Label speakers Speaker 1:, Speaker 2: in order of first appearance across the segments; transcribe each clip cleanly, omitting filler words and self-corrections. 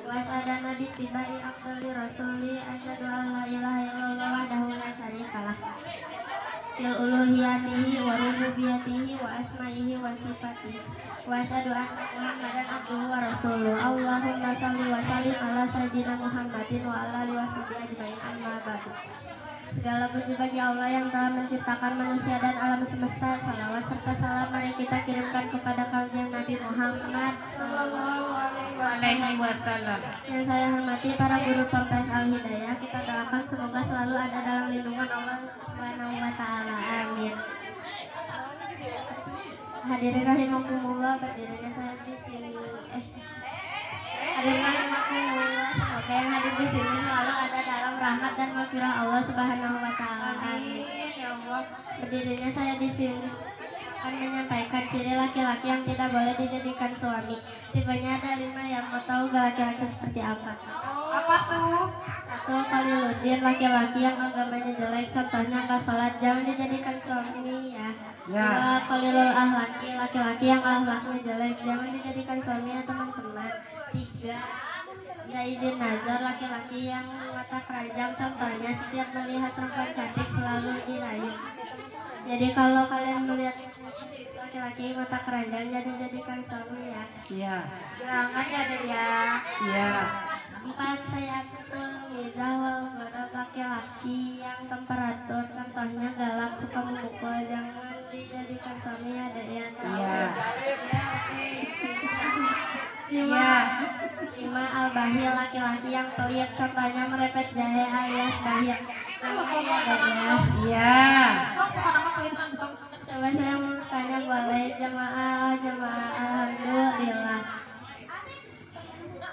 Speaker 1: Wasyadana bittiba'i aqdali rasuli asyhadu an la ilaha illallah wahdahu la syarikalah fil uluhiyatihi wa rububiyatihi wa asma'ihi wa sifatihi wa asyhadu anna Muhammadan abduhu wa rasuluh. Allahumma shalli wa sallim ala sayyidina Muhammadin wa ala alihi washabihi ajmain, amma ba'du. Segala puji bagi Allah yang telah menciptakan manusia dan alam semesta. Salawat serta salam mari kita kirimkan kepada kaum Nabi Muhammad Sallallahu Alaihi Wasallam. Yang saya hormati para guru Ponpes Al Hidayah, kita doakan semoga selalu ada dalam lindungan Allah Subhanahu Wa Taala. Amin. Hadirin rahimakumullah, berdirinya saya di sini. Hadirin rahimakumullah, semoga yang hadir di sini selalu ada dalam rahmat dan maghfirah Allah Subhanahu Wa Taala. Amin. Ya Allah, berdirinya saya di sini akan menyampaikan ciri laki-laki yang tidak boleh dijadikan suami. Tipenya ada 5 yang mau tahu laki-laki seperti apa? Apa tuh? 1. Qaliludin, laki-laki yang agamanya jelek, contohnya nggak sholat, jangan dijadikan suami ya. 2. Qalilul ahlaki, laki-laki yang akhlaknya jelek, jangan dijadikan suami ya teman-teman. 3. Zaidin nazar, laki-laki yang mata keranjang, contohnya setiap melihat perempuan cantik selalu dirayu. Jadi kalau kalian melihat laki-laki mata keranjang jadi jadikan suami ya. Iya. Jangan ada ya. Iya. 4. Sayatul mizawal, laki-laki yang temperatur, contohnya galak, suka memukul, jangan dijadikan suami ya dek ya. Iya. Iya. 5. Al-bahil, laki-laki yang pelit, contohnya merepet jahe alias bahil. Iya. Coba saya mau tanya, boleh jamaah alhamdulillah.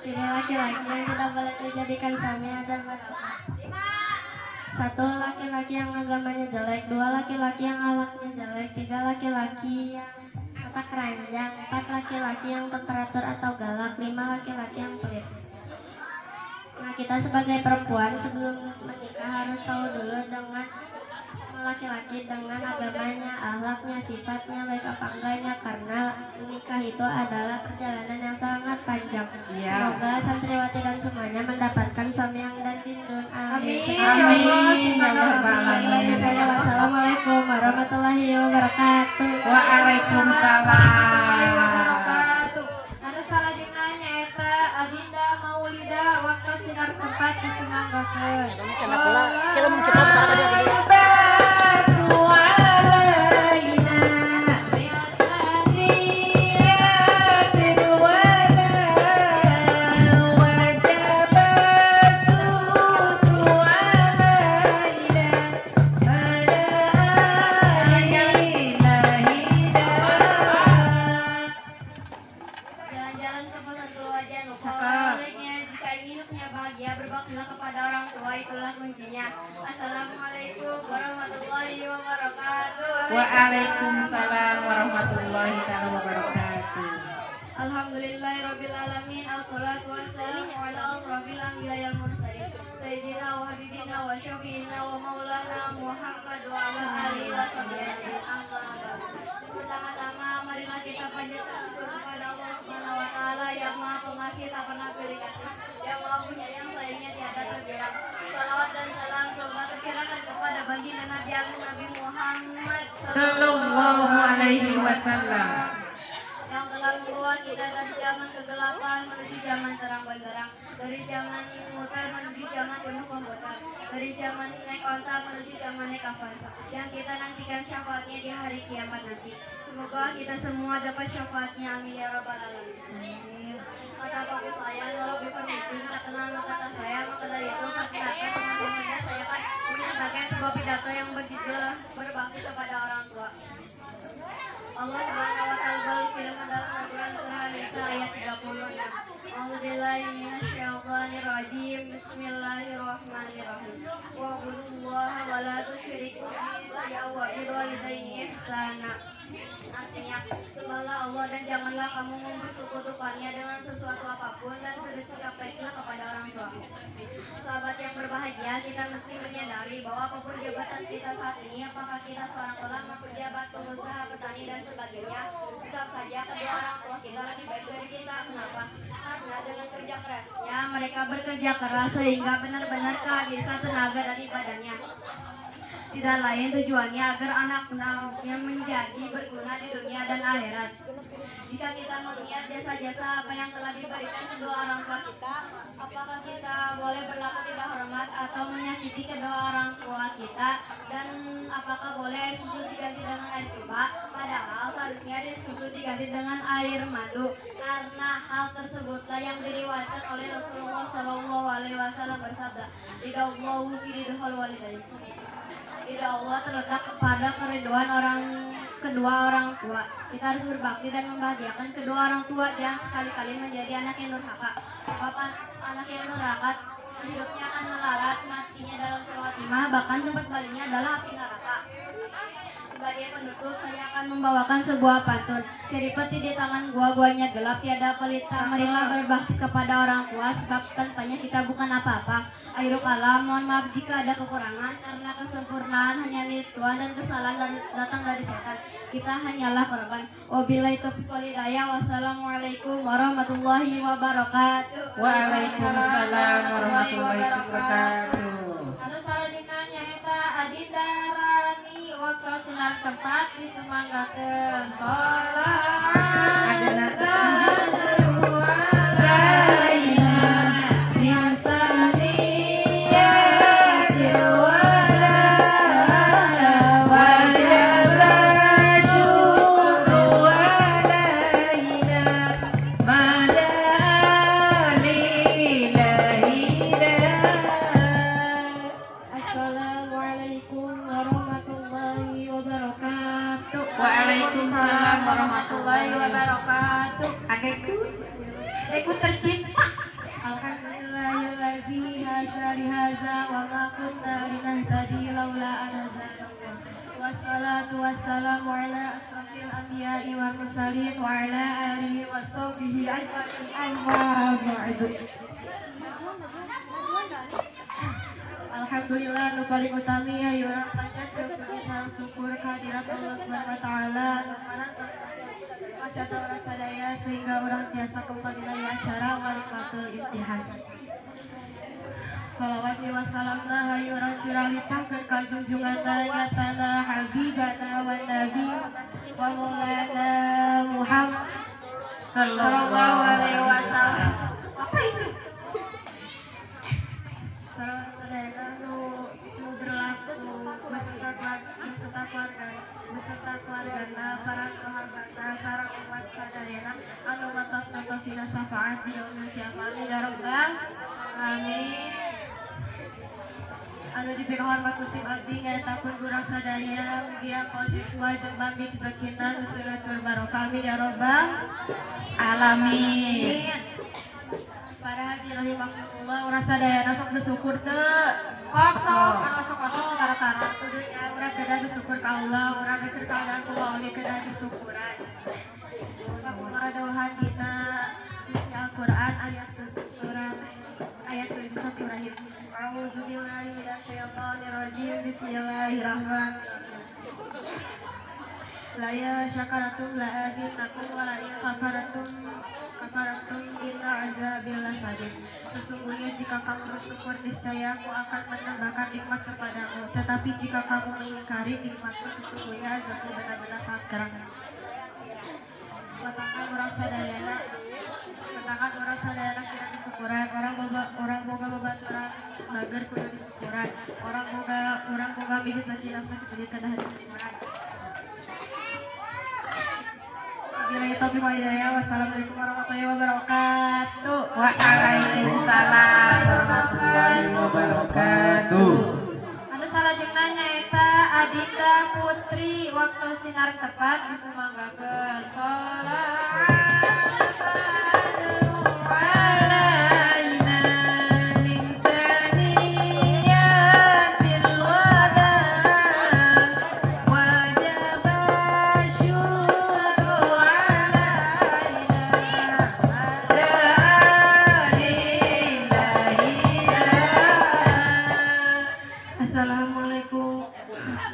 Speaker 1: Jadi laki-laki yang tidak boleh dijadikan suami ada 1. Laki-laki yang agamanya jelek. 2. Laki-laki yang akhlaknya jelek. 3. Laki-laki yang mata keranjang. 4. Laki-laki yang temperatur atau galak. 5. Laki-laki yang pelit. Nah, kita sebagai perempuan sebelum menikah harus tahu dulu dengan laki-laki, dengan agamanya, akhlaknya, sifatnya, baik apa enggaknya, karena menikah itu adalah perjalanan yang sangat panjang. Semoga santriwati dan semuanya mendapatkan suami yang dan bintun. Amin. Amin. Wassalamualaikum warahmatullahi wabarakatuh.
Speaker 2: Waalaikumsalam. Adinda Maulida waktu sinar tempat disunanggakeun. Kita
Speaker 3: Waalaikumsalam warahmatullahi wabarakatuh.
Speaker 2: Alhamdulillahirabbil alamin, assalatu wassalamu ala asrofil anbiya'i wal mursalin sayyidina wa habibina wa syafiina wa maulana Muhammad wa ala alihi washabihi ajmain. Pertama-tama marilah kita panjatkan syukur kepada Allah Subhanahu wa taala yang Maha Pengasih tak pernah pilih kasih, yang Maha Penyayang sayangnya tiada terbilang. Salawat dan salam semoga tercurahkan kepada baginda Nabi Agung Nabi Muhammad
Speaker 3: Sallallahu Alaihi Wasallam,
Speaker 2: yang telah membawa kita dari zaman kegelapan menuju zaman terang benderang, dari zaman mutar menuju zaman penuh komputer, dari zaman naik onta menuju zaman naik avanza, yang kita nantikan syafaatnya di hari kiamat nanti. Semoga kita semua dapat syafaatnya, amin ya rabbal alamin. Kata fokus saya, walau dipermisi, tak kenal kata saya, maka dari itu perkirakan teman-teman saya akan menyampaikan sebuah pidato yang begitu berbakti kepada orang tua. Allah Subhanahu wa taala berfirman dalam Al-Qur'an surah An-Nisa ayat 36. A'udzubillahi minasyaitonirrajim. Bismillahirrahmanirrahim. Wa'budullaha wa la tusyriku bihi syai'an wa bil walidaini ihsana. Artinya, sembahlah Allah dan janganlah kamu mempersekutukannya dengan sesuatu apapun dan bersikap baiklah kepada orang tua. Sahabat yang berbahagia, kita mesti menyadari bahwa apapun jabatan kita saat ini, apakah kita seorang ulama, pejabat, pengusaha, petani dan sebagainya, tetap saja kedua orang tua kita lebih baik dari kita. Kenapa? Karena dengan kerja kerja kerasnya mereka bekerja keras sehingga benar-benar kehabisan tenaga dari badannya. Tidak lain tujuannya agar anak-anaknya menjadi berguna di dunia dan akhirat. Jika kita melihat jasa-jasa apa yang telah diberikan kedua orang tua kita, apakah kita boleh berlaku tidak hormat atau menyakiti kedua orang tua kita? Dan apakah boleh air susu diganti dengan air tuba? Padahal seharusnya air susu diganti dengan air madu. Karena hal tersebutlah yang diriwayatkan oleh Rasulullah SAW bersabda, "Ridallahu fi ridhal walidain." Ridha Allah terletak pada keriduan kedua orang tua. Kita harus berbakti dan membahagiakan kedua orang tua, jangan sekali-kali menjadi anak yang durhaka. Sebab anak yang durhaka hidupnya akan melarat, matinya dalam sewatimah, bahkan tempat balinya adalah api neraka. Sebagai penutup, saya akan membawakan sebuah pantun. Ceripeti di tangan gua-guanya gelap, tiada pelita. Marilah berbakti kepada orang tua, sebab tanpanya kita bukan apa-apa. Akhirul kalam, mohon maaf jika ada kekurangan, karena kesempurnaan hanya milik Tuhan dan kesalahan datang dari setan. Kita hanyalah korban. Wabillahi taufiq wal hidayah. Wassalamualaikum warahmatullahi wabarakatuh.
Speaker 3: Waalaikumsalam warahmatullahi wabarakatuh.
Speaker 4: Anu salajengna nyaeta Adinda Rani waktu sinar tempat disumanggakeun.
Speaker 3: Waalaikumsalam warahmatullahi wabarakatuh.
Speaker 4: Aku tercinta.
Speaker 1: Alhamdulillahillazi hadza lihaza wa ma kunna linahtadi laula an hadana. Wassalatu wassalamu ala asrafil anbiya'i wal mursalin wa ala alihi washabbihi ajma'in. Amma ba'du. Alhamdulillah nu paling utami ya urang panjat keputusan syukur kehadirat Allah Subhanahu wa taala numaran masih atau rasa daya sehingga orang biasa kembali dari acara walikatul imtihan. Salawat wa salamna hayu urang curang litangkeun ka junjungan nyatana habibana wa nabi wa maulana Muhammad
Speaker 4: Sallallahu alaihi wasallam.
Speaker 1: Apa itu? beserta keluargana, para sahabatna, sareng umat sadayana anu matos-matosina syafaat di yaumil kiamat ya rabbal amin. Anu diberi hormat musim abdi nyaetakeun urang sadaya mugia kosiswa jeung bambing sakinah seueur barokah amin ya rabbal alamin. Para haji rahimakumullah urang sadayana sok bersyukur teu kosong tara-tara tuduhnya urang kedah bersyukur ka Allah, urang keur keadaan kula oge kedah bersyukuran. Sakumaha dawuhan dina suci Al-Qur'an ayat 7 surat ayat 7 Bismillahirrahmanirrahim. A'udzu billahi minasyaitonir rajim. Bismillahirrahmanirrahim. La ya syakaratum la azinnakum wa la in kafaratum inna azabil lasadid. Sesungguhnya jika kamu bersyukur niscaya aku akan menambahkan nikmat kepadamu, tetapi jika kamu mengingkari nikmatku sesungguhnya azabku benar-benar sangat keras. Katakan orang sadayana kita disyukuran, orang boga babaturan mager kudu disyukuran, orang boga mihit sakinah sakitu kedah disyukuran. Wassalamualaikum warahmatullahi wabarakatuh.
Speaker 3: Waalaikumsalam warahmatullahi wabarakatuh.
Speaker 4: Anu salajengna nyaeta Adinda Putri waktu sinar tepat disumanggakeun.
Speaker 1: Assalamualaikum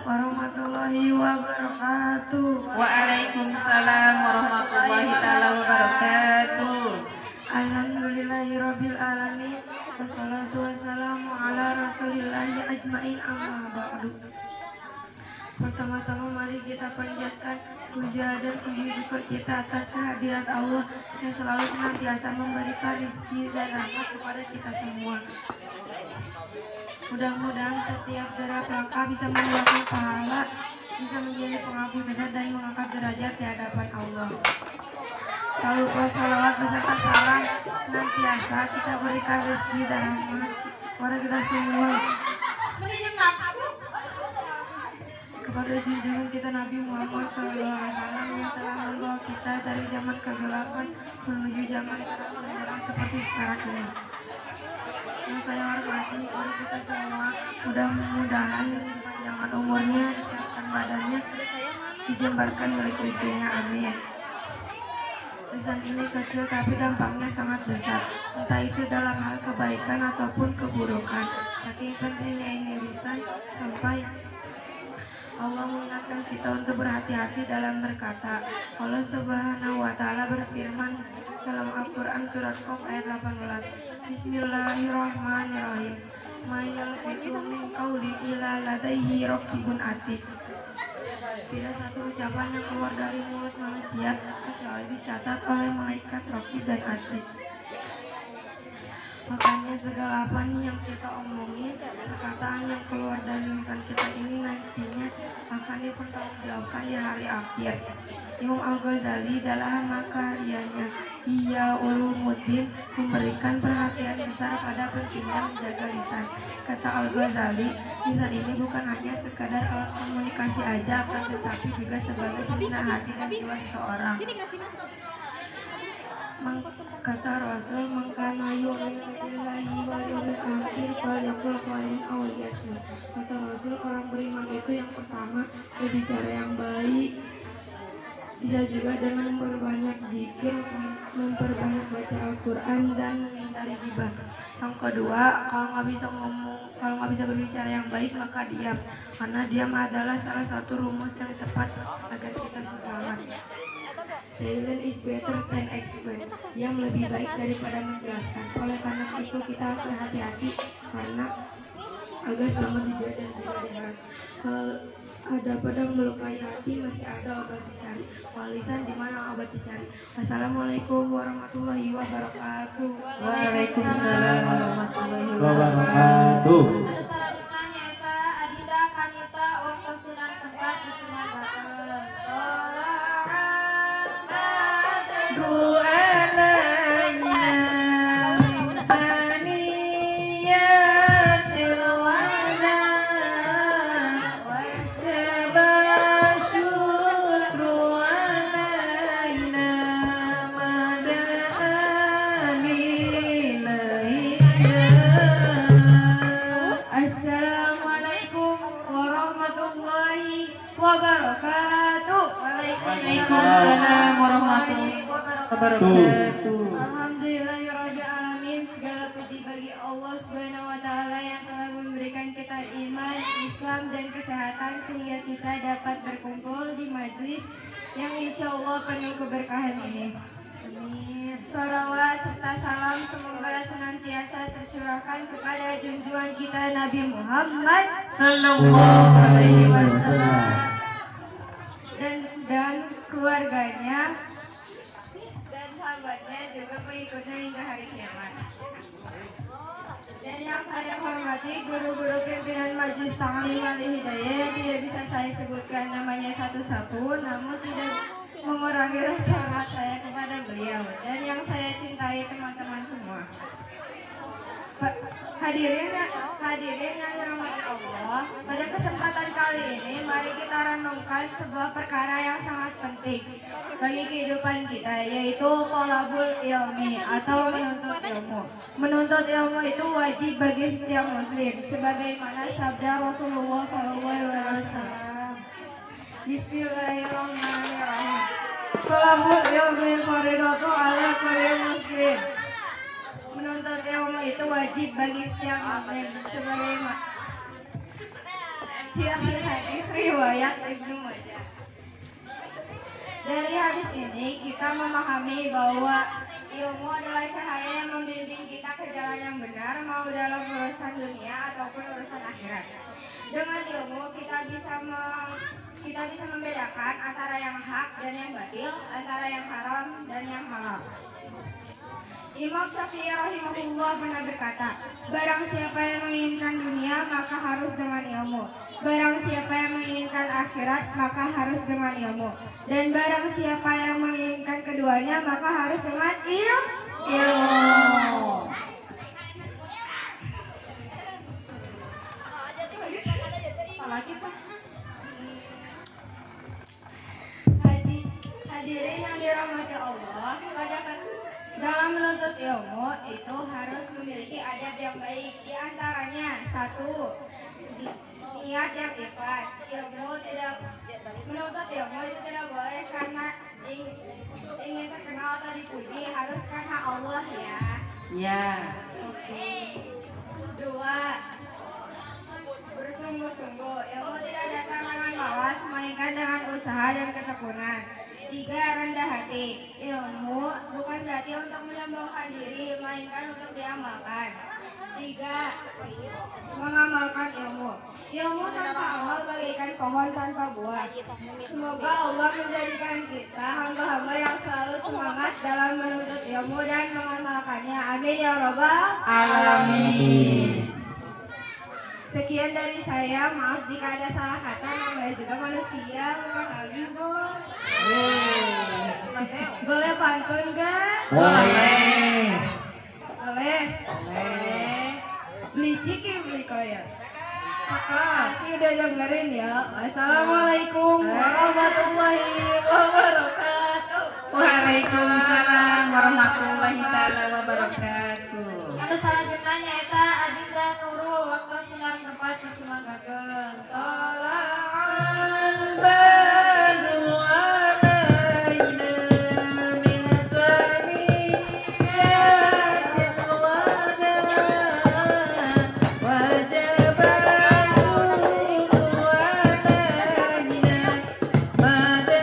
Speaker 1: warahmatullahi wabarakatuh.
Speaker 3: Waalaikumsalam warahmatullahi taala
Speaker 5: rabbil alamin. Wassalatu wassalamu ala rasulillahi ajmain, amma ba'du. Pertama-tama mari kita panjatkan puja dan puji syukur kita atas kehadiran Allah yang selalu senantiasa memberikan rezeki dan rahmat kepada kita semua. Mudah-mudahan setiap gerak langkah bisa membuahkan pahala, bisa menjadi penghapus dosa dan mengangkat derajat di hadapan Allah. Lalu salawat beserta salam senantiasa kita berikan rezeki dan rahmat kepada kita semua. Kepada junjungan kita Nabi Muhammad SAW yang telah membawa kita dari zaman kegelapan menuju zaman terang benderang seperti sekarang ini. Yang saya hormati guru kita semua, mudah-mudahan panjangan umurnya, kesehatan badannya, dijembarkan oleh rezekinya, amin. Lisan ini kecil tapi dampaknya sangat besar, entah itu dalam hal kebaikan ataupun keburukan. Saking pentingnya ini lisan sampai Allah mengingatkan kita untuk berhati-hati dalam berkata. Allah Subhanahu wa Ta'ala berfirman dalam Al-Quran surat Qaf ayat 18. Bismillahirrahmanirrahim. Ma yalfidu min qawlin illa ladaihi raqibun atid. Tidak satu ucapan yang keluar dari mulut manusia kecuali dicatat oleh malaikat raqib dan atid. Makanya segala apa nih yang kita omongin, perkataan yang keluar dari lisan kita ini nantinya akan dipertanggungjawabkan di hari akhir. Imam Al-Ghazali dalam karyanya Ihya Ulumuddin memberikan perhatian besar pada pentingnya menjaga lisan. Kata Al-Ghazali, lisan ini bukan hanya sekadar alat komunikasi aja, akan tetapi juga sebagai cerminan hati dan jiwa seseorang. Kata Rasul, mangkana yu'minu billahi wal yawmil akhir falyaqul khairan aw liyasmut. Kata Rasul, orang beriman itu yang pertama berbicara yang baik, bisa juga dengan memperbanyak zikir, memperbanyak baca Al-Quran dan menghindari gibah. Yang kedua, kalau nggak bisa berbicara yang baik maka diam, karena diam adalah salah satu rumus yang tepat agar kita selamat. Silent is better than explain. Yang lebih baik daripada menjelaskan. Oleh karena itu kita harus berhati-hati karena agar selamat di dunia dan juga di akhirat. Kalau ada pedang melukai hati, masih ada obat dicari. Walisan di mana obat dicari. Assalamualaikum warahmatullahi wabarakatuh.
Speaker 3: Waalaikumsalam warahmatullahi wabarakatuh.
Speaker 4: Selanjutnya nyata Adinda Kanita waktu senang tempat di Sunan Batel.
Speaker 3: Waalaikumsalam warahmatullahi wabarakatuh.
Speaker 2: Alhamdulillahirrahmanirrahim. Segala puji bagi Allah Subhanahu wa Ta'ala yang telah memberikan kita iman, Islam dan kesehatan sehingga kita dapat berkumpul di majlis yang insya Allah penuh keberkahan ini. Amin. Salawat serta salam semoga senantiasa tercurahkan kepada junjungan kita Nabi Muhammad
Speaker 3: Sallallahu alaihi wasallam
Speaker 2: dan keluarganya dan sahabatnya juga pengikutnya hingga hari kiamat. Dan yang saya hormati guru-guru pimpinan Majelis Ta'lim Al-Hidayah yang tidak bisa saya sebutkan namanya satu-satu, namun tidak mengurangi rasa hormat saya kepada beliau dan yang saya cintai teman-teman semua. Hadirin yang dirahmati Allah, pada kesempatan kali ini mari kita renungkan sebuah perkara yang sangat penting bagi kehidupan kita, yaitu thalabul ilmi atau menuntut ilmu. Menuntut ilmu itu wajib bagi setiap muslim, sebagaimana sabda Rasulullah SAW. Bismillahirrahmanirrahim. Thalabul ilmi fardhatun ala kulli muslim. Menuntut ilmu itu wajib bagi setiap muslim, sebagaimana di akhir hadis riwayat Ibnu Majah. Dari hadis ini kita memahami bahwa Ilmu adalah cahaya yang membimbing kita ke jalan yang benar, mau dalam urusan dunia ataupun urusan akhirat. Dengan ilmu kita bisa membedakan antara yang hak dan yang batil, antara yang haram dan yang halal. Imam Syafi'i rahimahullah pernah berkata, barang siapa yang menginginkan dunia maka harus dengan ilmu. Barang siapa yang menginginkan akhirat maka harus dengan ilmu. Dan barang siapa yang menginginkan keduanya maka harus dengan ilmu. Apalagi Pak? Hadirin yang dirahmati Allah, dalam menuntut ilmu itu harus memiliki adab yang baik. Di antaranya, 1. Niat yang ikhlas. Menuntut ilmu itu tidak boleh karena ingin terkenal atau dipuji, harus karena Allah ya.
Speaker 3: Ya.
Speaker 2: Oke. 2. Bersungguh-sungguh. Ilmu tidak datang dengan malas, melainkan dengan usaha dan ketekunan. 3. Rendah hati. Ilmu bukan berarti untuk menyombongkan diri, melainkan untuk diamalkan. 3. Mengamalkan ilmu. Ilmu tanpa amal bagaikan pohon tanpa buah. Semoga Allah menjadikan kita hamba-hamba yang selalu semangat dalam menuntut ilmu dan mengamalkannya. Amin ya rabbal
Speaker 3: Alamin.
Speaker 2: Sekian dari saya, maaf jika ada salah kata, namanya juga manusia, bukan lagi bos. Boleh pantun kan?
Speaker 3: Boleh.
Speaker 2: Boleh? Boleh. Beli ciki, beli koya. Makasih udah dengerin ya. Assalamualaikum warahmatullahi wabarakatuh.
Speaker 3: Waalaikumsalam warahmatullahi taala wabarakatuh.
Speaker 4: Anu selanjutnya eta Adinda Nurul waktu sinar tempat disemangatkeun.
Speaker 3: Tala'al badru alaina min saniyatil wada wajaba syukru alaina pada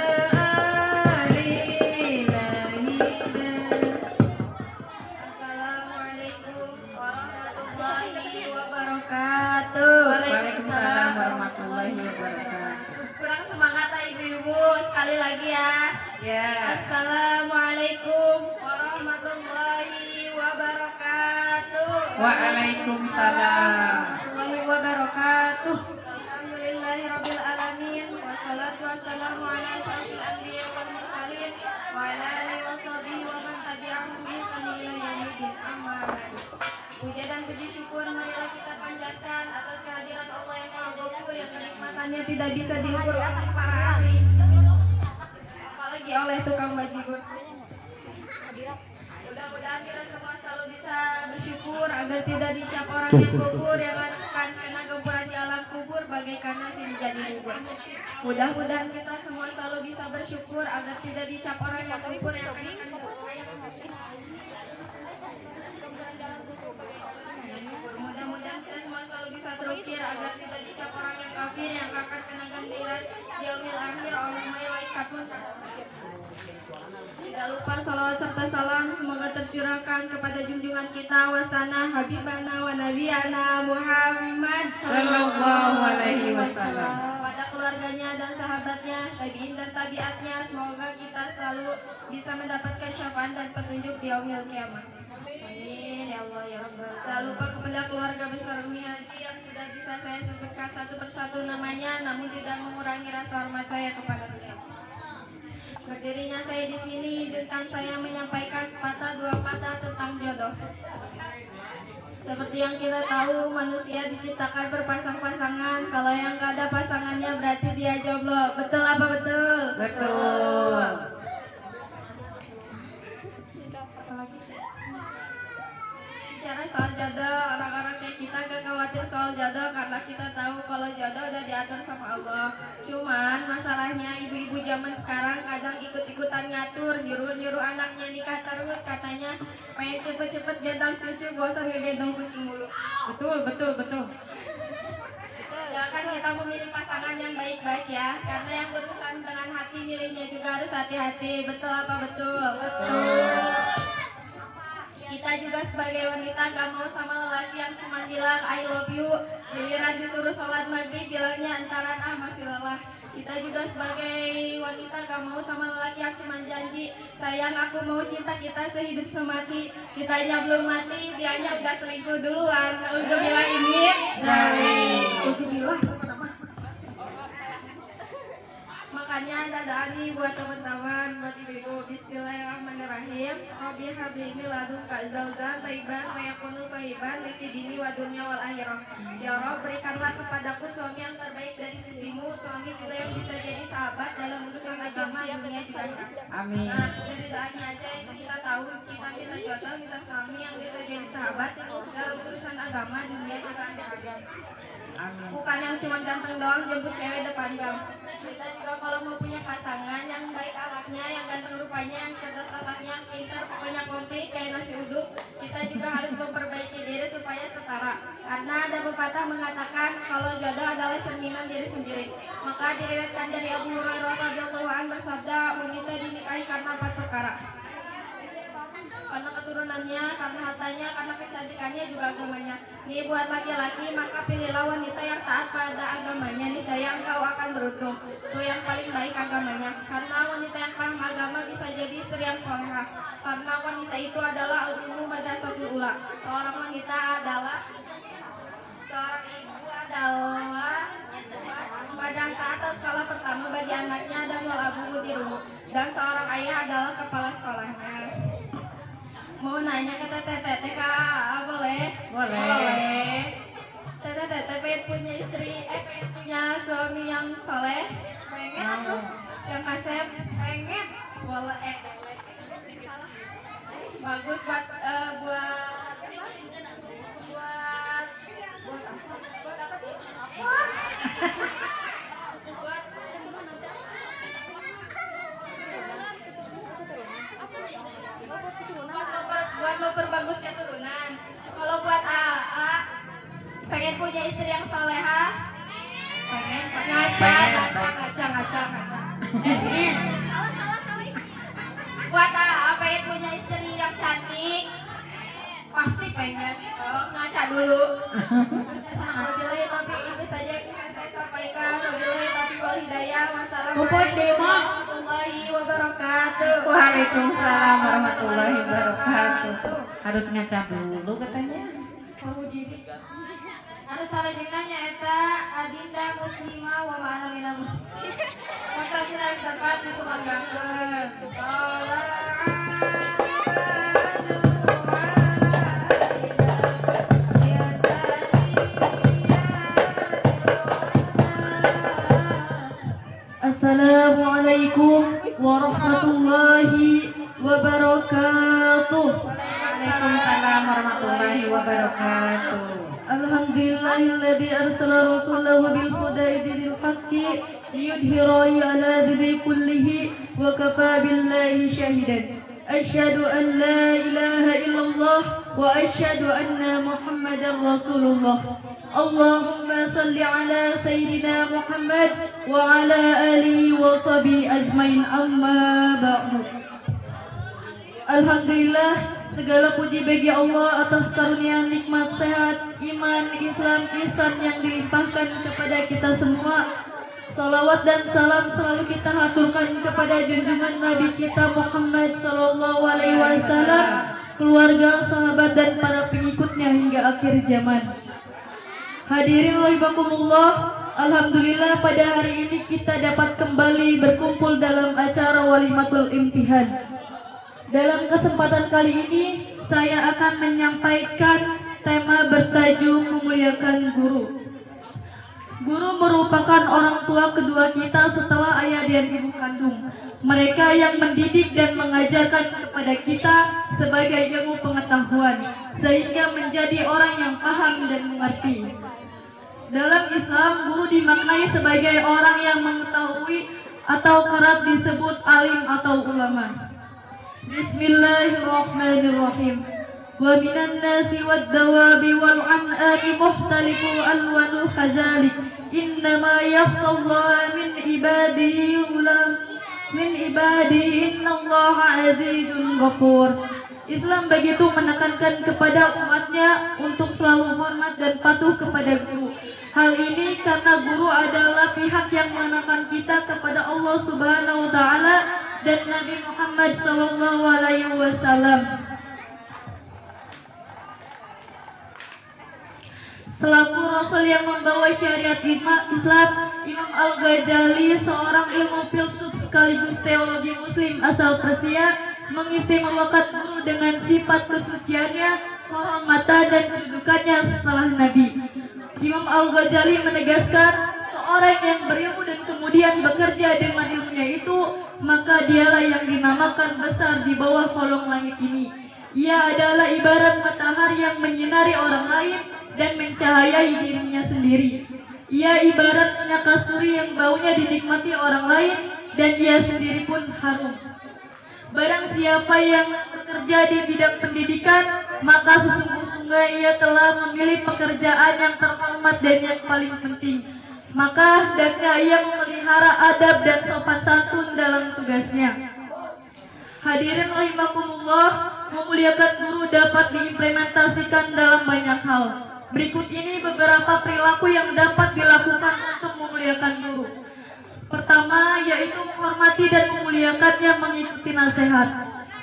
Speaker 2: Assalamualaikum warahmatullahi wabarakatuh.
Speaker 3: Waalaikumsalam warahmatullahi wabarakatuh.
Speaker 2: Kurang semangat ibu-ibu, sekali lagi ya.
Speaker 3: Ya.
Speaker 2: Assalamualaikum warahmatullahi wabarakatuh.
Speaker 3: Waalaikumsalam.
Speaker 2: Warahmatullahi wabarakatuh. Alhamdulillahirabbil alamin. Wassalatu wassalamu ala asyrofil anbiya wal mursalin wa ala alihi washabihi wa man tabi'ahum bi ihsan ila yaumil amma ba'd. Puja dan puji syukur marilah kita panjatkan atas kehadiran Allah yang Maha Ghafur yang kenikmatannya tidak bisa diukur oleh para ahli. Apalagi oleh tukang bajigur. Mudah-mudahan kita semua selalu bisa bersyukur agar tidak dicap orang yang kubur yang akan kena gempuran di alam kubur bagaikan nasi menjadi bubur. Mudah-mudahan kita semua selalu bisa bersyukur agar tidak dicap orang yang kubur yang akan kena Mudah-mudahan kita semua selalu bisa terukir agar tidak dicap orang yang kafir yang akan kena gantiran yaumil akhir oleh malaikatun. Tidak lupa salawat serta salam semoga tercurahkan kepada junjungan kita wasana habibana wa nabiyana Muhammad
Speaker 3: Sallallahu alaihi wasallam.
Speaker 2: pada keluarganya dan sahabatnya, tabi'in dan tabiatnya. Semoga kita selalu bisa mendapatkan syafaat dan petunjuk di yaumil kiamat. Amin ya Allah ya Rabbal. Tak lupa kepada keluarga besar Umi Haji yang tidak bisa saya sebutkan satu persatu namanya, namun tidak mengurangi rasa hormat saya kepada beliau. Berdirinya saya di sini, izinkan saya menyampaikan sepatah dua patah tentang jodoh. Seperti yang kita tahu, manusia diciptakan berpasang-pasangan. Kalau yang nggak ada pasangannya berarti dia jomblo. Betul apa betul?
Speaker 3: Betul.
Speaker 2: Bicara soal jodoh, orang-orang kayak kita gak khawatir soal jodoh karena kita tahu kalau jodoh udah diatur sama Allah. Cuman masalahnya ibu-ibu zaman sekarang kadang ikut-ikutan ngatur, nyuruh-nyuruh anaknya nikah terus, katanya pengen cepet-cepet gendong cucu, bosan ngegendong kucing mulu.
Speaker 3: Betul.
Speaker 2: Ya kan kita memilih pasangan yang baik-baik ya, karena yang berurusan dengan hati milihnya juga harus hati-hati. Betul apa betul? Betul. Kita juga sebagai wanita gak mau sama lelaki yang cuma bilang I love you, giliran disuruh sholat maghrib bilangnya antaran masih lelah. Kita juga sebagai wanita gak mau sama lelaki yang cuma janji sayang aku mau cinta kita sehidup semati. Kitanya belum mati, dianya udah selingkuh duluan. Uzubillah ini Uzubillah. Makanya dadani buat teman-teman, buat ibu-ibu. Bismillahirrahmanirrahim. Rabbi habli min ladunka zaujatan thayyiban wa yakunu sahiban li dini wa dunya wal akhirah. Ya Rabb, berikanlah kepadaku suami yang terbaik dari sisimu, suami juga yang bisa jadi sahabat dalam urusan agama dunia juga akhirat.
Speaker 3: Amin.
Speaker 2: Nah, dari doanya aja itu kita tahu kita jodoh, kita suami yang bisa jadi sahabat dalam urusan agama dunia juga akhirat. Bukan yang cuma ganteng doang jemput cewek depan gang. Kita juga kalau mau punya pasangan yang baik akhlaknya, yang ganteng rupanya, yang cerdas otaknya, pintar, pokoknya komplit kayak nasi uduk, kita juga harus memperbaiki diri supaya setara. Karena ada pepatah mengatakan kalau jodoh adalah cerminan diri sendiri. Maka diriwayatkan dari Abu Hurairah radhiyallahu anhu bersabda, wanita dinikahi karena 4 perkara. Karena keturunannya, karena hartanya, karena kecantikannya, juga agamanya. Nih buat laki-laki, maka pilihlah wanita yang taat pada agamanya. Niscaya engkau akan beruntung. Tuh yang paling baik agamanya. Karena wanita yang paham agama bisa jadi istri yang solehah. Karena wanita itu adalah al-ummu madrasatul ula. Seorang ibu adalah madrasah atau sekolah pertama bagi anaknya dan wal abu mudiruhu. Dan seorang ayah adalah kepala sekolahnya. Mau nanya ke teteh kak, boleh? Boleh. Teteh pengen punya istri, pengen punya suami yang soleh? Pengen atau yang kasep? Pengen? Boleh. Bagus buat apa sih? Buat memperbagus keturunan. Kalau buat AA pengen punya istri yang solehah, pengen ngaca. Buat AA pengen punya istri yang cantik, pasti pengen. Ngaca dulu. Wabillahi taufiq, itu saja yang bisa saya sampaikan. Wabillahi taufiq wal hidayah. Wassalamualaikum warahmatullahi wabarakatuh.
Speaker 3: Waalaikumsalam warahmatullahi wabarakatuh. Harus ngaca dulu katanya.
Speaker 4: Anu salajengna nyaeta Adinda Muslimah wa ma'ana minal muslimin. Maka silang tempat disumanggakeun.
Speaker 5: Assalamualaikum warahmatullahi wabarakatuh.
Speaker 3: Waalaikumsalam warahmatullahi wabarakatuh.
Speaker 5: Alhamdulillahilladzi arsala rasulahu bil huda dinil haqqi liyudhhirahu ala dini kullihi wa kafa billahi shahidan. Asyhadu an la ilaha illallah wa asyhadu anna Muhammadar Rasulullah. Allahumma salli ala sayyidina Muhammad wa ala alihi wa sahbihi ajmain, amma ba'du. Alhamdulillah, segala puji bagi Allah atas karunia nikmat sehat, iman, Islam, ihsan yang dilimpahkan kepada kita semua. Salawat dan salam selalu kita haturkan kepada junjungan Nabi kita Muhammad Sallallahu Alaihi Wasallam, keluarga, sahabat dan para pengikutnya hingga akhir zaman. Hadirin rahimakumullah, alhamdulillah pada hari ini kita dapat kembali berkumpul dalam acara Walimatul Imtihan. Dalam kesempatan kali ini saya akan menyampaikan tema bertajuk memuliakan guru. Guru merupakan orang tua kedua kita setelah ayah dan ibu kandung. Mereka yang mendidik dan mengajarkan kepada kita sebagai ilmu pengetahuan, sehingga menjadi orang yang paham dan mengerti. Dalam Islam, guru dimaknai sebagai orang yang mengetahui atau kerap disebut alim atau ulama. Bismillahirrahmanirrahim. Wa minan nasi wad dawabi wal an'ami mukhtalifu alwanu khazalik. Innama yakhshallaha min ibadihi innallaha azizun ghafur.
Speaker 4: Islam begitu menekankan kepada umatnya untuk selalu hormat dan patuh kepada guru. Hal ini karena guru adalah pihak yang menekan kita kepada Allah Subhanahu wa taala dan Nabi Muhammad sallallahu alaihi wasallam. Selaku Rasul yang membawa syariat Islam, Imam Al-Ghazali, seorang ilmu filsuf sekaligus teologi muslim asal Persia, mengistimewakan guru dengan sifat kesuciannya, kehormatan dan kedudukannya setelah Nabi. Imam Al-Ghazali menegaskan, seorang yang berilmu dan kemudian bekerja dengan ilmunya itu, maka dialah yang dinamakan besar di bawah kolong langit ini. Ia adalah ibarat matahari yang menyinari orang lain dan mencahayai dirinya sendiri. Ia ibarat minyak kasturi yang baunya dinikmati orang lain dan ia sendiri pun harum. Barang siapa yang bekerja di bidang pendidikan, maka sesungguhnya ia telah memilih pekerjaan yang terhormat dan yang paling penting. Maka hendaknya ia memelihara adab dan sopan santun dalam tugasnya. Hadirin rahimakumullah, memuliakan guru dapat diimplementasikan dalam banyak hal. Berikut ini beberapa perilaku yang dapat dilakukan untuk memuliakan guru. Pertama, yaitu menghormati dan memuliakannya mengikuti nasihat.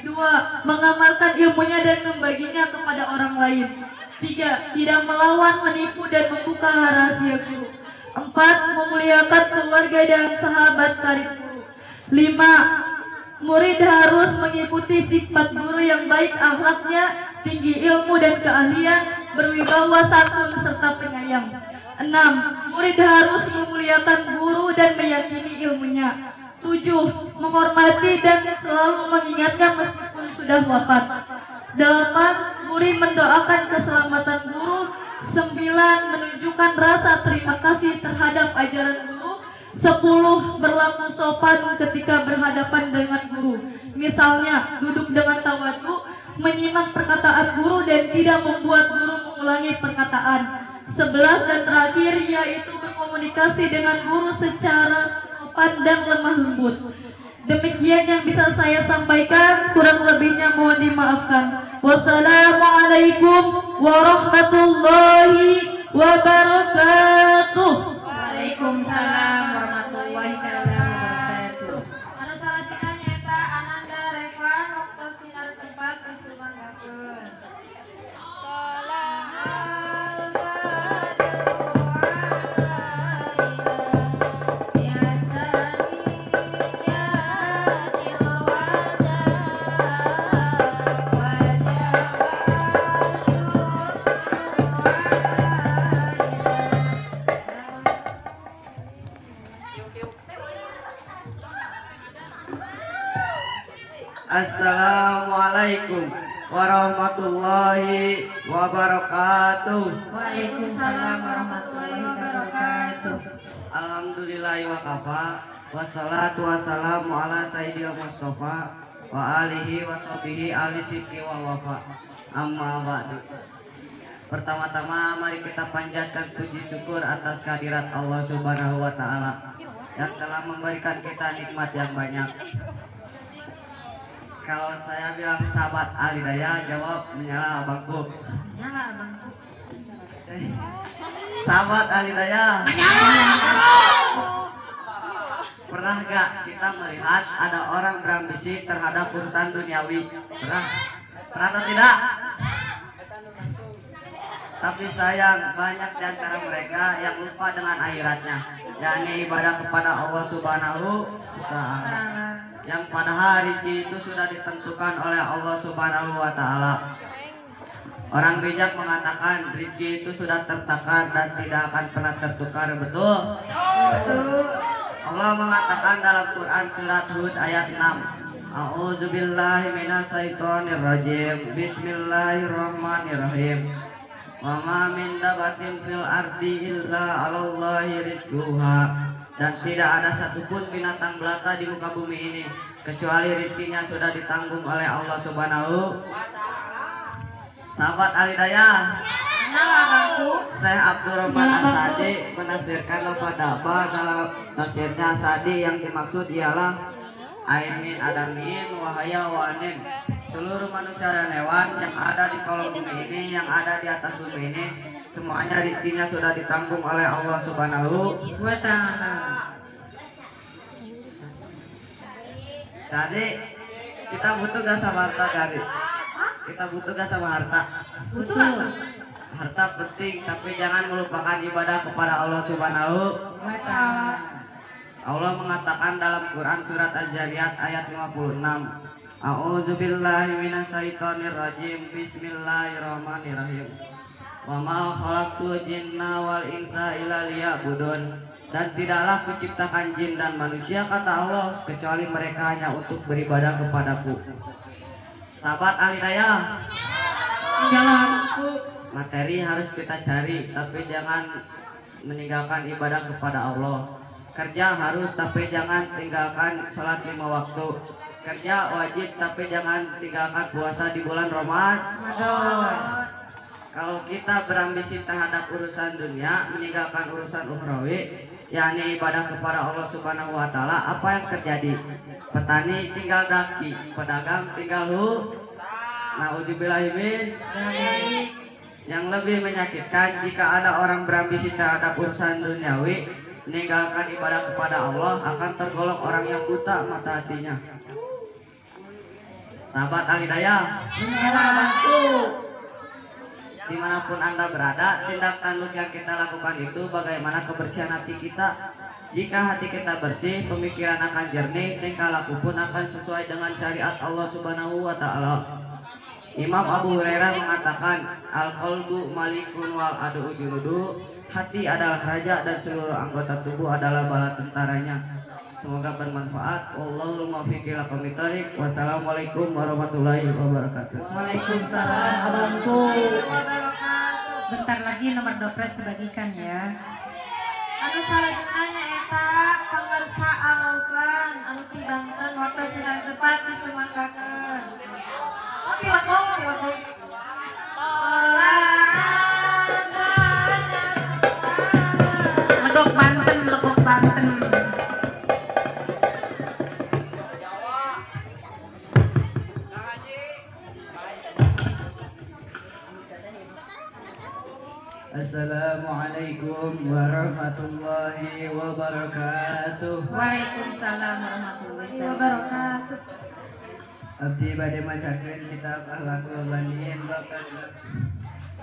Speaker 4: 2. Mengamalkan ilmunya dan membaginya kepada orang lain. 3. Tidak melawan, menipu dan membuka rahasia guru. 4. Memuliakan keluarga dan sahabat karib guru. 5. Murid harus mengikuti sifat guru yang baik akhlaknya, tinggi ilmu dan keahlian, berwibawa santun serta penyayang. 6. Murid harus memuliakan guru dan meyakini ilmunya. 7. Menghormati dan selalu mengingatkan meskipun sudah wafat. 8. Murid mendoakan keselamatan guru. 9. Menunjukkan rasa terima kasih terhadap ajaran guru. 10. Berlaku sopan ketika berhadapan dengan guru. Misalnya, duduk dengan tawadhu, menyimak perkataan guru dan tidak membuat guru mengulangi perkataan. 11 dan terakhir, yaitu berkomunikasi dengan guru secara sopan dan lemah lembut. Demikian yang bisa saya sampaikan, kurang lebihnya mohon dimaafkan. Wassalamualaikum warahmatullahi wabarakatuh.
Speaker 3: Waalaikumsalam warahmatullahi wabarakatuh.
Speaker 4: Anu salajengna nyaeta Ananda Revan waktu sinar tempat disumanggakeun.
Speaker 6: Assalamualaikum warahmatullahi wabarakatuh.
Speaker 3: Waalaikumsalam warahmatullahi wabarakatuh.
Speaker 6: Alhamdulillahi wa kafa, wassalatu wassalamu ala sayyidil mustafa wa alihi wa sahbihi ahli sidqi wa wafa. Amma ba'du. Pertama-tama mari kita panjatkan puji syukur atas kehadirat Allah Subhanahu wa taala yang telah memberikan kita nikmat yang banyak. Kalau saya bilang sahabat Alidaya, jawab menyala abangku.
Speaker 4: Nyala abangku.
Speaker 6: Sahabat Alidaya, pernah gak kita melihat ada orang berambisi terhadap urusan duniawi? Pernah atau tidak? Tapi sayang, banyak di antara mereka yang lupa dengan akhiratnya, yakni ibadah kepada Allah Subhanahu wa taala. Yang pada hari itu sudah ditentukan oleh Allah Subhanahu wa taala. Orang bijak mengatakan rezeki itu sudah tertakar dan tidak akan pernah tertukar, betul? Betul. Allah mengatakan dalam Quran surat Hud ayat 6. A'udzubillahi minasyaitonirrajim. Bismillahirrahmanirrahim. Wa ma min dabatin fil ardi illa 'alallahi rizquha. Dan tidak ada satupun binatang belata di muka bumi ini kecuali rezekinya sudah ditanggung oleh Allah Subhanahu wa taala. Sahabat Alidaya, Syekh Abdurrahman As-Sa'di menafsirkan lafaz dalam tafsirnya Sa'di yang dimaksud ialah ain min adamin wa hayawanin, seluruh manusia dan hewan yang ada di kolom bumi ini, yang ada di atas bumi ini, semuanya rizkinya sudah ditanggung oleh Allah Subhanahu wa Ta'ala. Jadi kita butuh gak sama harta, Gari? Kita butuh gak sama harta?
Speaker 3: Butuh.
Speaker 6: Harta penting, tapi jangan melupakan ibadah kepada Allah Subhanahu wa Ta'ala. Allah mengatakan dalam Quran surat Al-Jariyat ayat 56, A'udzubillahi minasyaitonirrajim. Bismillahirrahmanirrahim. Wa ma khalaqtul jinna wal insa illa liya'budun. Dan tidaklah kuciptakan jin dan manusia, kata Allah, kecuali mereka hanya untuk beribadah kepadaku. Sahabat Alidayah, materi harus kita cari, tapi jangan meninggalkan ibadah kepada Allah. Kerja harus, tapi jangan tinggalkan sholat 5 waktu. Kerja wajib, tapi jangan tinggalkan puasa di bulan Ramadan. Kalau kita berambisi terhadap urusan dunia, meninggalkan urusan ukhrawi, yakni ibadah kepada Allah Subhanahu wa Ta'ala, apa yang terjadi? Petani tinggal daki, pedagang tinggal Nauzubillahimin. Yang lebih menyakitkan jika ada orang berambisi terhadap urusan duniawi, meninggalkan ibadah kepada Allah, akan tergolong orang yang buta mata hatinya. Sahabat Alidayah, dimanapun Anda berada, tindak tanduk yang kita lakukan itu bagaimana kebersihan hati kita. Jika hati kita bersih, pemikiran akan jernih, tingkah laku pun akan sesuai dengan syariat Allah Subhanahu wa Ta'ala. Imam Abu Hurairah mengatakan, al-qalbu malikun wal adu junudu. Hati adalah raja dan seluruh anggota tubuh adalah bala tentaranya. Semoga bermanfaat. Wallahul muwaffiq ila aqwamit thoriq. Wassalamualaikum warahmatullahi wabarakatuh.
Speaker 3: Waalaikumsalam warahmatullahi wabarakatuh. Bentar lagi nomor dopres dibagikan ya.
Speaker 2: Anu salajengna eta pangarsa aloban anu tidangkeun waktu sedang tepat disumangkakeun. Oke, lakukan.
Speaker 3: Legok Banten, legok Banten.
Speaker 6: Assalamualaikum warahmatullahi wabarakatuh.
Speaker 3: Waalaikumsalam warahmatullahi wabarakatuh.
Speaker 6: Abdi bade macakeun kitab Akhlaqul Banin bab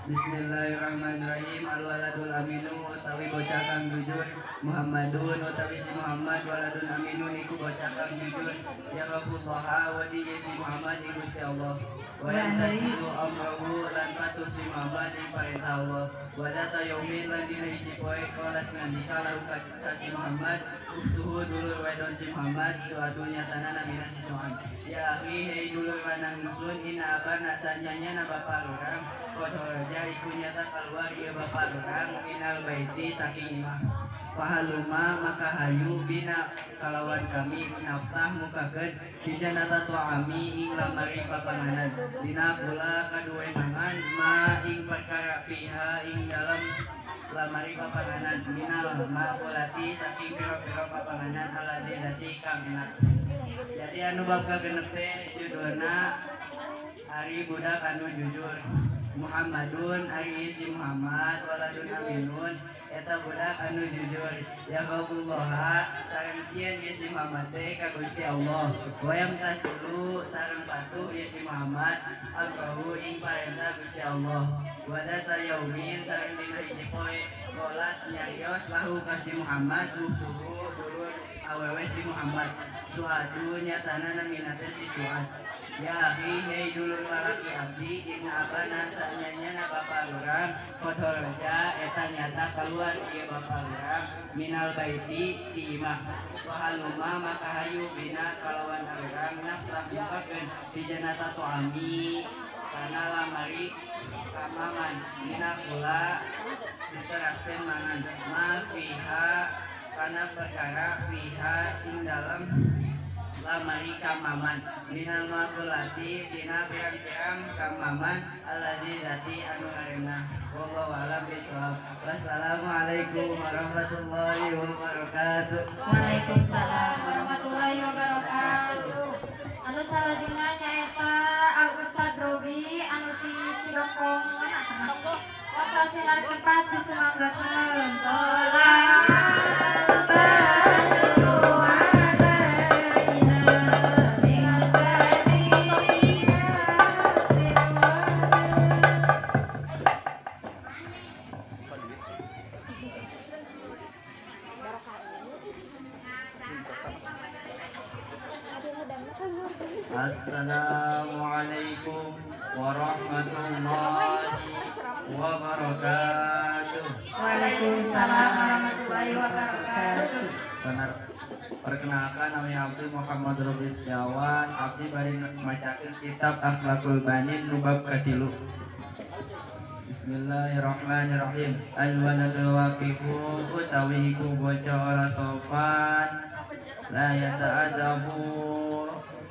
Speaker 6: Bismillahirrahmanirrahim. Al-waladul aminu utawi bocah kang jujur, Muhammadun utawi si Muhammad, waladun aminun iku bocah kang jujur, ya Rabbullah wa di si Muhammad iku Gusti Allah. Wa yantasilu amrahu lan patuh si Muhammad ing perintah Allah. Wa data yaumin lan dina hiji poe kolas ngandika lahu ka si Muhammad, uktuhu dulur wedon si Muhammad, suatu nyatana namina si Muhammad. Ya akhi, hei dulur lanang ingsun, ina abana sanyanya na bapak urang, kodhoraja iku nyata keluar ieu bapak urang, minal baiti saking imah. Fahaluma maka hayu bina kalawan kami naftah mukakeun hijanata tu'ami ing lamari papanganan, bina pula kaduwenangan ma ing perkara piha ing dalam lamari papanganan, minal ma'ulati saking pira-pira papanganan aladati kang enak. Jadi anu bab kagenep teh judulna Ari budak anu jujur. Muhammadun ari si Muhammad, waladun aminun eta budak anu jujur. Ya Rabbullah sareng sieun ieu si Muhammad teh ka Gusti Allah. Wayam tasilu sareng patuh ieu si Muhammad amrohu ing parentah Gusti Allah. Wadata yaumin sareng dina hiji poe qolat nyarios lahu ka si Muhammad uktuhu dulur awewe si Muhammad. Suhadu nyatana namina teh si Suhad. Ya akhi, hei dulur lalaki abdi, inna abana sanyanya na bapak lurang, kodhol raja eta nyata keluar ieu bapak lurang, minal baiti ti imah. Wahaluma maka hayu bina kalawan lurang naflah mukakeun dijanata tu'ami kana lamari kamaman dina kula diteraskeun mangan ma fiha kana perkara fiha ing dalam lamari kamaman minal makulati dina pirang-pirang kamaman alladzi zati anu arena. Wallahu a'lam bishawab. Wassalamualaikum warahmatullahi wabarakatuh.
Speaker 3: Waalaikumsalam
Speaker 2: warahmatullahi wabarakatuh. Anu salajengna nyaeta
Speaker 4: Ustad Robi anu di Cilokong waktu sinar tempat di semanggakeun
Speaker 6: Assalamualaikum warahmatullahi wabarakatuh.
Speaker 3: Waalaikumsalam warahmatullahi wabarakatuh.
Speaker 6: Perkenalkan namanya Abdul Muhammad Robi Setiawan. Abdi bari macakeun kitab Akhlaqul Banin nu bab katilu. Bismillahirrahmanirrahim. Al-waladul waqifu utawi iku bocah ora sopan, la yata'adabu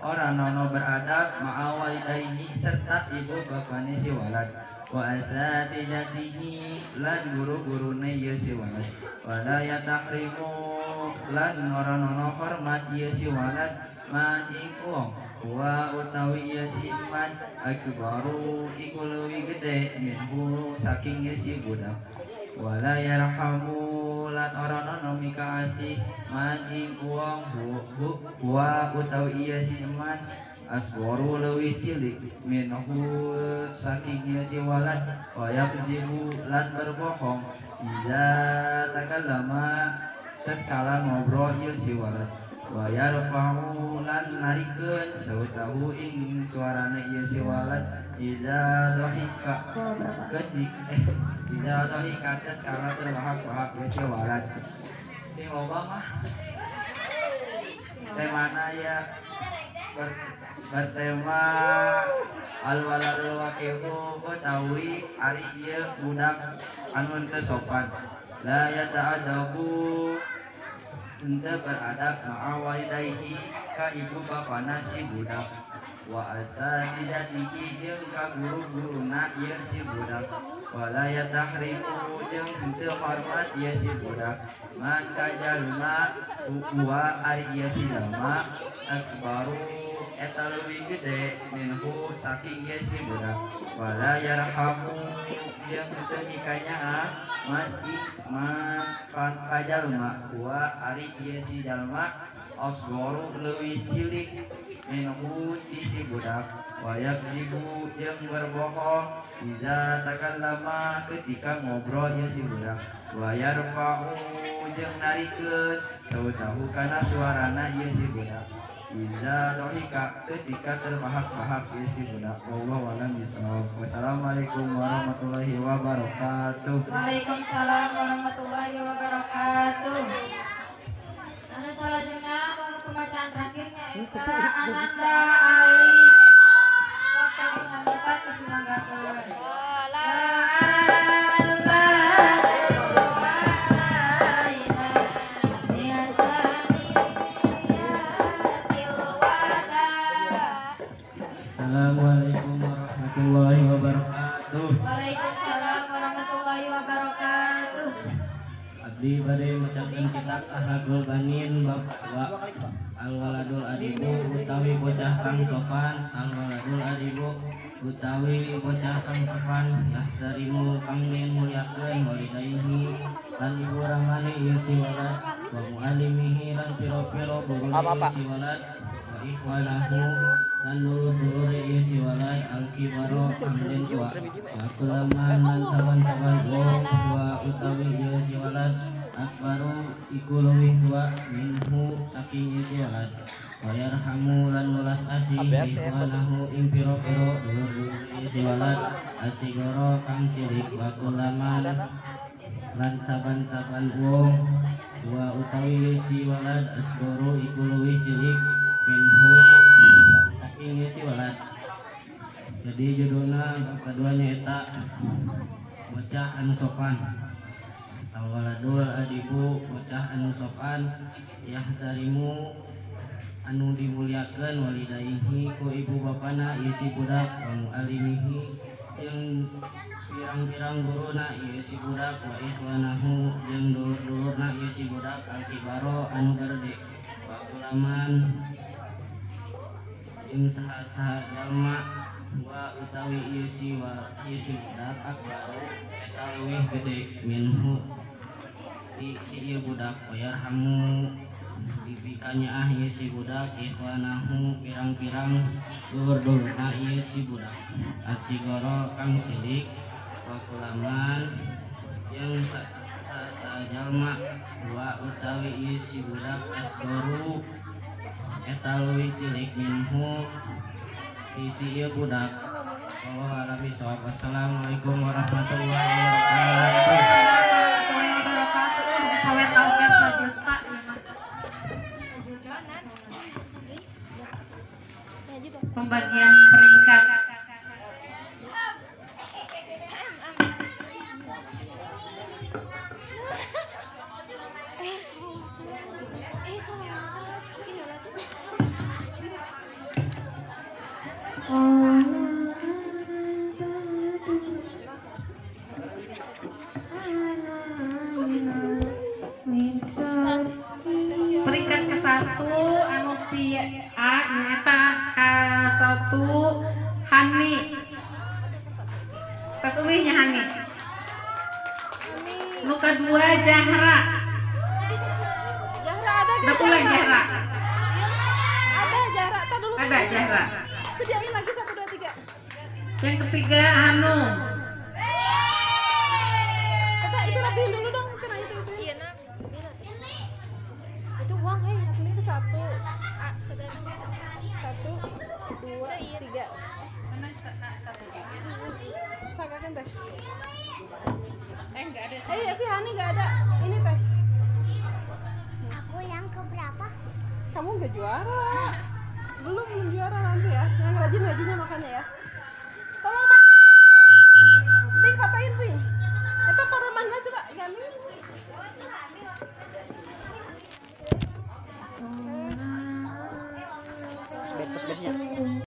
Speaker 6: orang nono beradab ma'awalidaihi serta ibu bapane si walad wa asatijatihi lan guru-gurune ieu si walad wala yatahrimu lan orang nono hormat ieu si walad man iku wa utawi ieu si man akbaru iku leuwih gede minhu saking ieu si budak wala yarhamu lan orang nono mika asih man ing uang wa utawi iya si man aswaru leuwih cilik minhu saking iya si walad wa yakzibu lan berbohong iza takallama tatkala ngobrol iya si walad wa yarfa'u lan narikeun sautahu ing suarana iya si walad iza dohika iza dohika tatkala terbahak-bahak iya si walad sing loba mah temana ya bertema al-waladul waqifu utawi ari ieu budak anu teu sopan la yata'adabu henteu beradab ma'awalidaihi ka ibu bapana si budak wa asatijatihi jeung ka guru-guruna ieu si budak wala yatahrimu jeung henteu hormat ieu si budak man kajalma wa ari ieu si jalma akbaru eta leuwih gede minhu saking ieu si budak wala yarhamu jeung henteu mikanyaah man kajalma wa ari ieu si jalma asgoru leuwih cilik minhu si budak wa yakzibu jeung berbohong iza takallama ketika ngobrol ieu si budak wa yarfa'u jeung narikeun sautahu kana suarana ieu si budak iza dohika ketika terbahak-bahak ieu si budak wallahu a'lam bishawab. Wassalamualaikum warahmatullahi wabarakatuh.
Speaker 4: Waalaikumsalam warahmatullahi wabarakatuh. Anu salajengna pembacaan terakhirnya eta Ananda Ali waktu semanggakeun disemanggakeun.
Speaker 6: Assalamualaikum warahmatullahi wabarakatuh.
Speaker 4: Waalaikumsalam warahmatullahi wabarakatuh.
Speaker 6: Abdi bade macakeun kitab Akhlaqul Banin bab al-waladul adibu utawi bocah kang sopan al-waladul adibu utawi bocah kang sopan yahtarimu kang mulyakeun walidayhi lan ibu ramane ieu si walad wa muallimihi lan piro-piro guru si walad wa ikhwanahu lan nulur-nulur ieu si walad al-kibaro kang den tua wa kulaman lan saban-saban wa utawi ieu si walad akbaru iku leuwih tua minhu saking ieu si walad wa yarhamu lan nulas asih ikhwanahu ing piro-piro dulur-dulur ieu si walad asigoro kang cilik wa kulaman lan saban-saban wong wa utawi si walad asgoro iku leuwih cilik minhu saking ieu si walad. Jadi judulna keduanya eta bocah anu sopan. Al-waladul adibu bocah anu sopan yahtarimu anu dimuliakeun walidayhi ku ibu bapana ieu si budak wa muallimihi jeung pirang-pirang guruna ieu si budak wa ikhwanahu jeung dulur-dulurna ieu si budak al-kibaro anu gede wa ulaman jeung saha-saha jalma wa utawi ieu si budak akbaru eta leuwih gede minhu si ieu budak wayarhamu dibikanya ieu si budak ikhwanahu pirang-pirang dulur-dulurna ieu si budak asigoro kang cilik wa kulaman yang sajalma wa utawi ieu si budak asgoru eta leuwih cilik minhu isi ieu budak. Wallahu a'lam bishawab. Wassalamualaikum warahmatullahi wabarakatuh.
Speaker 4: Sawet oge sajuta
Speaker 3: Pembagian peringkat. Peringkat ke-1 anu ti A nyata K1 Hani. Pas uwihnya Hani. Nu kedua Jahra. Udah pulang Jahra.
Speaker 7: Ada Jahra, tak dulu.
Speaker 3: Ada Jahra.
Speaker 7: Sediain lagi 1, 2, 3.
Speaker 3: Yang ketiga Hanum.
Speaker 7: Kata itu rapiin dulu dong, kena itu. Iya nak. Itu uang, rapiin itu 1. A, saudara. 1, 2, 3. Sagakan teh.
Speaker 3: Enggak ada.
Speaker 7: Iya si Hani nggak ada. Ini teh.
Speaker 1: Aku yang keberapa?
Speaker 7: Kamu nggak juara. Belum juara nanti ya. Yang rajin-rajinnya makanya ya. Tolong Pak. Bing patahin Bing. Kita para mana coba gani.
Speaker 6: wabarakatuh.